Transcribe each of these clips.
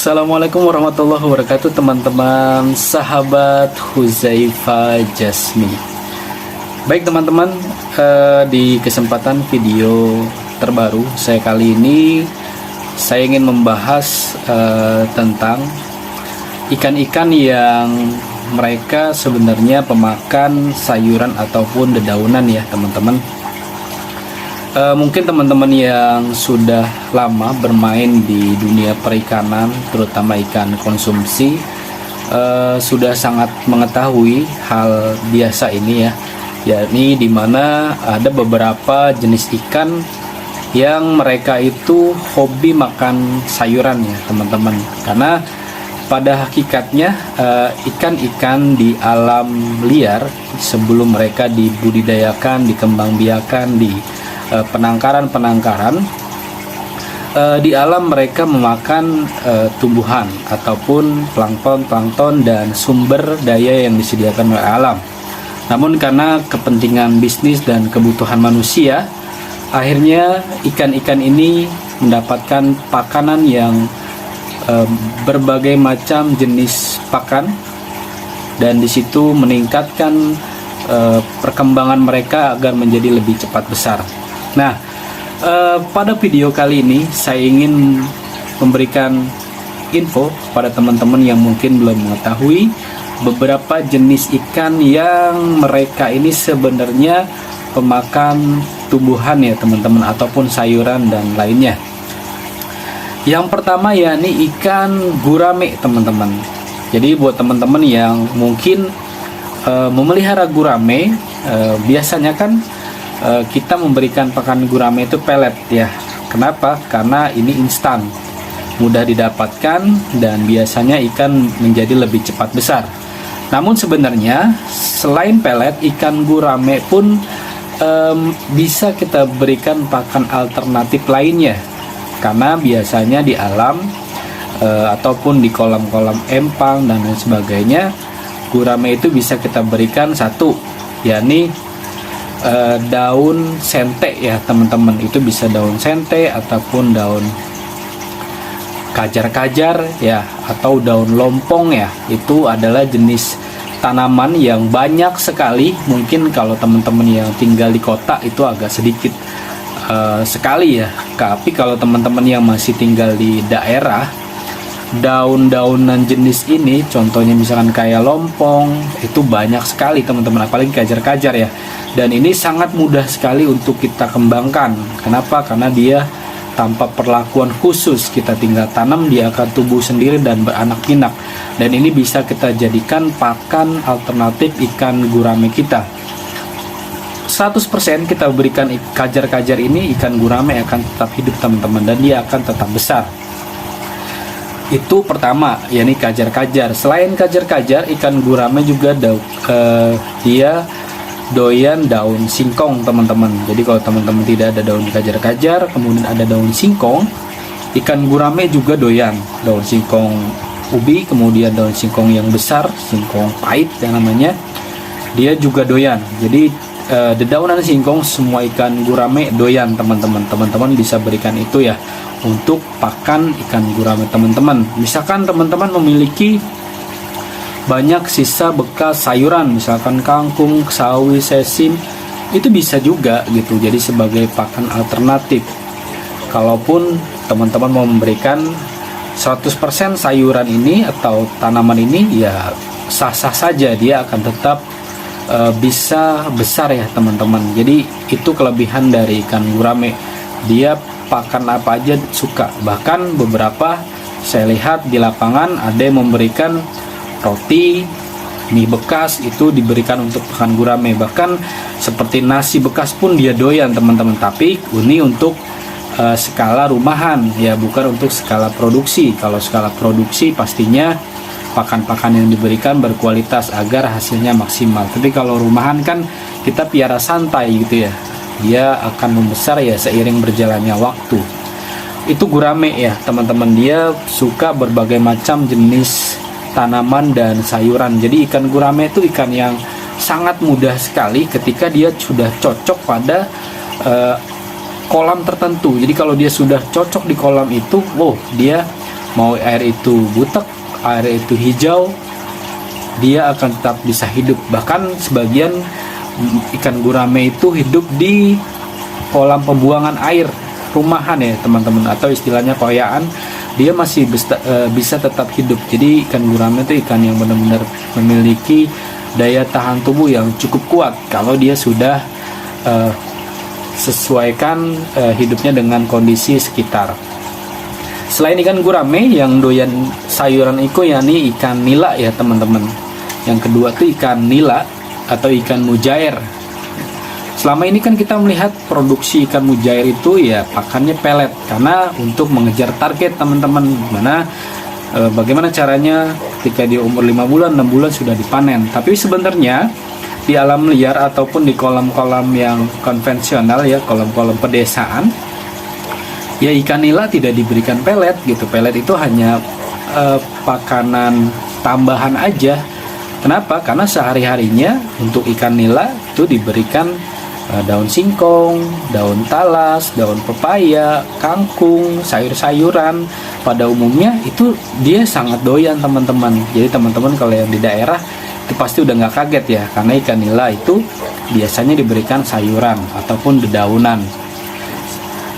Assalamualaikum warahmatullahi wabarakatuh, teman-teman sahabat Huzaifa Jasmi. Baik teman-teman, di kesempatan video terbaru saya kali ini saya ingin membahas tentang ikan-ikan yang mereka sebenarnya pemakan sayuran ataupun dedaunan ya teman-teman. Mungkin teman-teman yang sudah lama bermain di dunia perikanan, terutama ikan konsumsi, sudah sangat mengetahui hal biasa ini ya, yakni dimana ada beberapa jenis ikan yang mereka itu hobi makan sayuran ya teman-teman. Karena pada hakikatnya ikan-ikan di alam liar sebelum mereka dibudidayakan, dikembangbiakan di penangkaran di alam, mereka memakan tumbuhan ataupun plankton dan sumber daya yang disediakan oleh alam. Namun karena kepentingan bisnis dan kebutuhan manusia, akhirnya ikan-ikan ini mendapatkan pakanan yang berbagai macam jenis pakan, dan disitu meningkatkan perkembangan mereka agar menjadi lebih cepat besar. Nah, pada video kali ini saya ingin memberikan info pada teman-teman yang mungkin belum mengetahui beberapa jenis ikan yang mereka ini sebenarnya pemakan tumbuhan ya teman-teman, ataupun sayuran dan lainnya. Yang pertama yakni ikan gurame teman-teman. Jadi buat teman-teman yang mungkin memelihara gurame, biasanya kan kita memberikan pakan gurame itu pelet ya. Kenapa? Karena ini instan, mudah didapatkan, dan biasanya ikan menjadi lebih cepat besar. Namun sebenarnya selain pelet, ikan gurame pun bisa kita berikan pakan alternatif lainnya. Karena biasanya di alam ataupun di kolam-kolam empang dan lain sebagainya, gurame itu bisa kita berikan satu, yakni daun sente ya teman-teman. Itu bisa daun sente ataupun daun kajar-kajar ya, atau daun lompong ya. Itu adalah jenis tanaman yang banyak sekali. Mungkin kalau teman-teman yang tinggal di kota itu agak sedikit sekali ya, tapi kalau teman-teman yang masih tinggal di daerah, daun-daunan jenis ini, contohnya misalkan kayak lompong, itu banyak sekali teman-teman, apalagi kajar-kajar ya. Dan ini sangat mudah sekali untuk kita kembangkan. Kenapa? Karena dia tanpa perlakuan khusus, kita tinggal tanam, dia akan tumbuh sendiri dan beranak pinak. Dan ini bisa kita jadikan pakan alternatif ikan gurame kita. 100% kita berikan kajar-kajar ini, ikan gurame akan tetap hidup teman-teman, dan dia akan tetap besar. Itu pertama, yakni kajar-kajar. Selain kajar-kajar, ikan gurame juga dia doyan daun singkong teman-teman. Jadi kalau teman-teman tidak ada daun kajar-kajar, kemudian ada daun singkong, ikan gurame juga doyan daun singkong ubi, kemudian daun singkong yang besar, singkong pahit yang namanya, dia juga doyan. Jadi dedaunan singkong semua ikan gurame doyan teman-teman. Teman-teman bisa berikan itu ya untuk pakan ikan gurame teman-teman. Misalkan teman-teman memiliki banyak sisa bekas sayuran, misalkan kangkung, sawi, sesim, itu bisa juga gitu jadi sebagai pakan alternatif. Kalaupun teman-teman mau memberikan 100% sayuran ini atau tanaman ini, ya sah-sah saja, dia akan tetap bisa besar ya teman-teman. Jadi itu kelebihan dari ikan gurame, dia pakan apa aja suka. Bahkan beberapa saya lihat di lapangan ada yang memberikan roti, mie bekas, itu diberikan untuk pakan gurame. Bahkan seperti nasi bekas pun dia doyan teman-teman. Tapi ini untuk skala rumahan ya, bukan untuk skala produksi. Kalau skala produksi pastinya pakan-pakan yang diberikan berkualitas agar hasilnya maksimal. Tapi kalau rumahan kan kita piara santai gitu ya, dia akan membesar ya seiring berjalannya waktu. Itu gurame ya teman-teman, dia suka berbagai macam jenis tanaman dan sayuran. Jadi ikan gurame itu ikan yang sangat mudah sekali ketika dia sudah cocok pada kolam tertentu. Jadi kalau dia sudah cocok di kolam itu, wow, dia mau air itu butek, air itu hijau, dia akan tetap bisa hidup. Bahkan sebagian ikan gurame itu hidup di kolam pembuangan air rumahan ya teman-teman, atau istilahnya koyaan, dia masih bisa tetap hidup. Jadi ikan gurame itu ikan yang benar-benar memiliki daya tahan tubuh yang cukup kuat kalau dia sudah sesuaikan hidupnya dengan kondisi sekitar. Selain ikan gurame, yang doyan sayuran itu yakni ikan nila ya teman-teman. Yang kedua tuh ikan nila atau ikan mujair. Selama ini kan kita melihat produksi ikan mujair itu ya pakannya pelet, karena untuk mengejar target teman-teman. Bagaimana caranya ketika dia umur 5 bulan, 6 bulan sudah dipanen. Tapi sebenarnya di alam liar ataupun di kolam-kolam yang konvensional ya, kolam-kolam pedesaan, ya ikan nila tidak diberikan pelet gitu. Pelet itu hanya pakanan tambahan aja. Kenapa? Karena sehari-harinya untuk ikan nila itu diberikan daun singkong, daun talas, daun pepaya, kangkung, sayur-sayuran. Pada umumnya itu dia sangat doyan teman-teman. Jadi teman-teman kalau yang di daerah itu pasti udah nggak kaget ya, karena ikan nila itu biasanya diberikan sayuran ataupun dedaunan.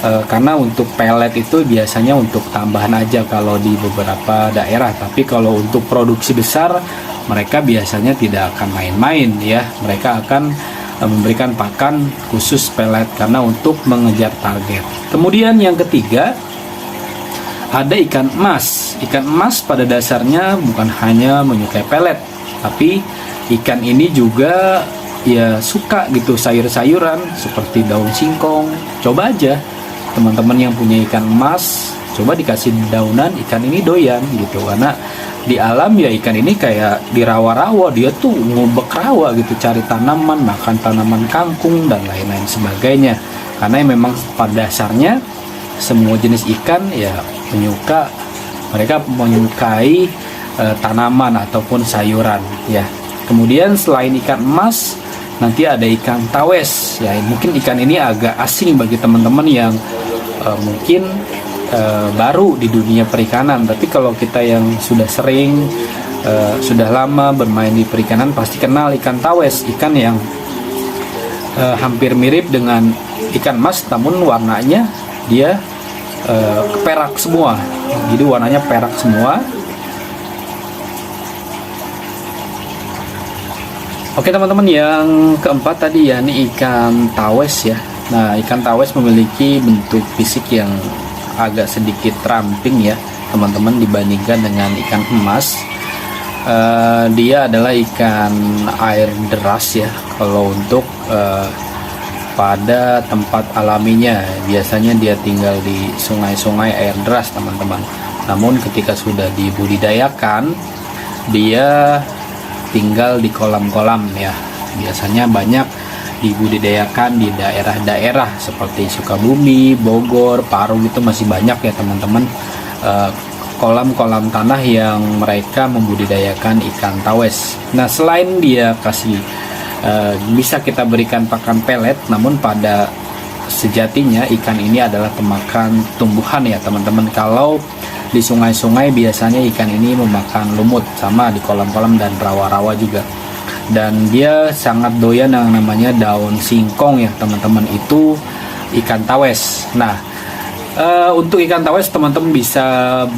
Karena untuk pelet itu biasanya untuk tambahan aja kalau di beberapa daerah, tapi kalau untuk produksi besar mereka biasanya tidak akan main-main ya, mereka akan memberikan pakan khusus pelet karena untuk mengejar target. Kemudian yang ketiga ada ikan emas. Ikan emas pada dasarnya bukan hanya menyukai pelet, tapi ikan ini juga ya suka gitu sayur-sayuran seperti daun singkong. Coba aja teman-teman yang punya ikan emas, coba dikasih daunan, ikan ini doyan gitu. Karena di alam ya ikan ini kayak di rawa-rawa, dia tuh ngubek rawa gitu, cari tanaman, makan tanaman kangkung dan lain-lain sebagainya. Karena memang pada dasarnya semua jenis ikan ya mereka menyukai tanaman ataupun sayuran ya. Kemudian selain ikan emas, nanti ada ikan tawes ya. Mungkin ikan ini agak asing bagi teman-teman yang mungkin baru di dunia perikanan, tapi kalau kita yang sudah sering sudah lama bermain di perikanan pasti kenal ikan tawes. Ikan yang hampir mirip dengan ikan emas, namun warnanya dia perak semua. Jadi warnanya perak semua. Oke teman-teman, yang keempat tadi ya, ini ikan tawes ya. Nah, ikan tawes memiliki bentuk fisik yang agak sedikit ramping ya teman-teman dibandingkan dengan ikan emas. Dia adalah ikan air deras ya. Kalau untuk pada tempat alaminya biasanya dia tinggal di sungai-sungai air deras teman-teman. Namun ketika sudah dibudidayakan, dia tinggal di kolam-kolam ya. Biasanya banyak dibudidayakan di daerah-daerah seperti Sukabumi, Bogor, Parung, itu masih banyak ya teman-teman kolam-kolam tanah yang mereka membudidayakan ikan tawes. Nah, selain dia bisa kita berikan pakan pelet, namun pada sejatinya ikan ini adalah pemakan tumbuhan ya teman-teman. Kalau di sungai-sungai biasanya ikan ini memakan lumut, sama di kolam-kolam dan rawa-rawa juga. Dan dia sangat doyan yang namanya daun singkong ya teman-teman, itu ikan tawes. Nah, untuk ikan tawes teman-teman bisa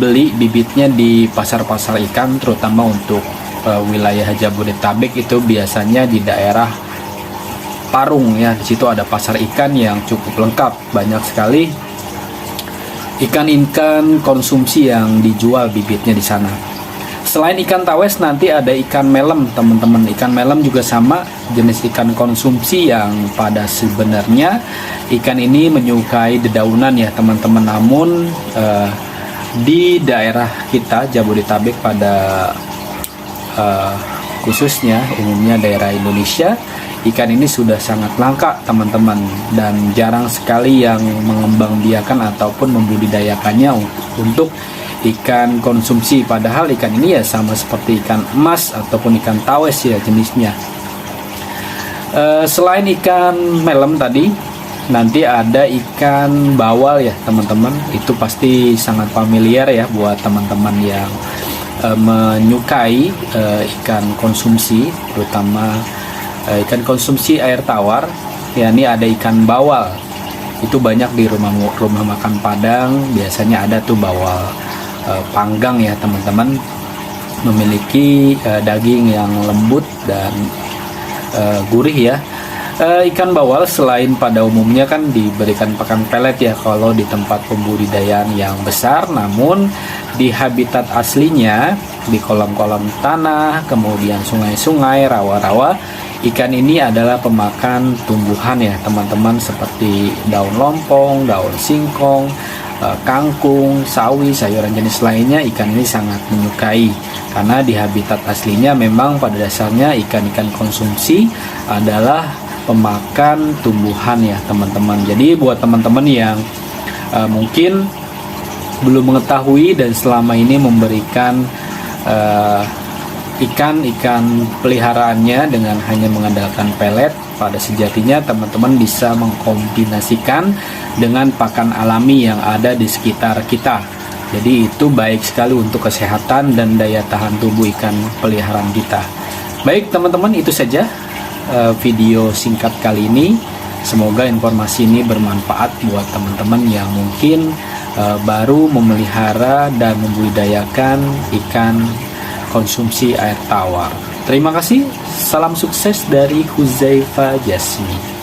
beli bibitnya di pasar-pasar ikan, terutama untuk wilayah Jabodetabek itu biasanya di daerah Parung ya. Di situ ada pasar ikan yang cukup lengkap, banyak sekali ikan-ikan konsumsi yang dijual bibitnya di sana. Selain ikan tawes nanti ada ikan melem teman-teman. Ikan melem juga sama, jenis ikan konsumsi yang pada sebenarnya ikan ini menyukai dedaunan ya teman-teman. Namun di daerah kita Jabodetabek pada khususnya umumnya daerah Indonesia, ikan ini sudah sangat langka teman-teman, dan jarang sekali yang mengembangbiakan ataupun membudidayakannya untuk ikan konsumsi. Padahal ikan ini ya sama seperti ikan emas ataupun ikan tawes ya jenisnya. Selain ikan melem tadi, nanti ada ikan bawal ya teman-teman. Itu pasti sangat familiar ya buat teman-teman yang menyukai ikan konsumsi, terutama ikan konsumsi air tawar. Ya, ini ada ikan bawal. Itu banyak di rumah makan Padang. Biasanya ada tuh bawal panggang ya teman-teman, memiliki daging yang lembut dan gurih ya. Ikan bawal selain pada umumnya kan diberikan pakan pelet ya kalau di tempat pembudidayaan yang besar, namun di habitat aslinya, di kolam-kolam tanah, kemudian sungai-sungai, rawa-rawa, ikan ini adalah pemakan tumbuhan ya teman-teman, seperti daun lompong, daun singkong, kangkung, sawi, sayuran jenis lainnya. Ikan ini sangat menyukai karena di habitat aslinya memang pada dasarnya ikan-ikan konsumsi adalah pemakan tumbuhan ya teman-teman. Jadi buat teman-teman yang mungkin belum mengetahui dan selama ini memberikan ikan peliharaannya dengan hanya mengandalkan pelet, pada sejatinya teman-teman bisa mengkombinasikan dengan pakan alami yang ada di sekitar kita. Jadi itu baik sekali untuk kesehatan dan daya tahan tubuh ikan peliharaan kita. Baik teman-teman, itu saja video singkat kali ini. Semoga informasi ini bermanfaat buat teman-teman yang mungkin baru memelihara dan membudidayakan ikan konsumsi air tawar. Terima kasih, salam sukses dari Huzaifa Jasmi.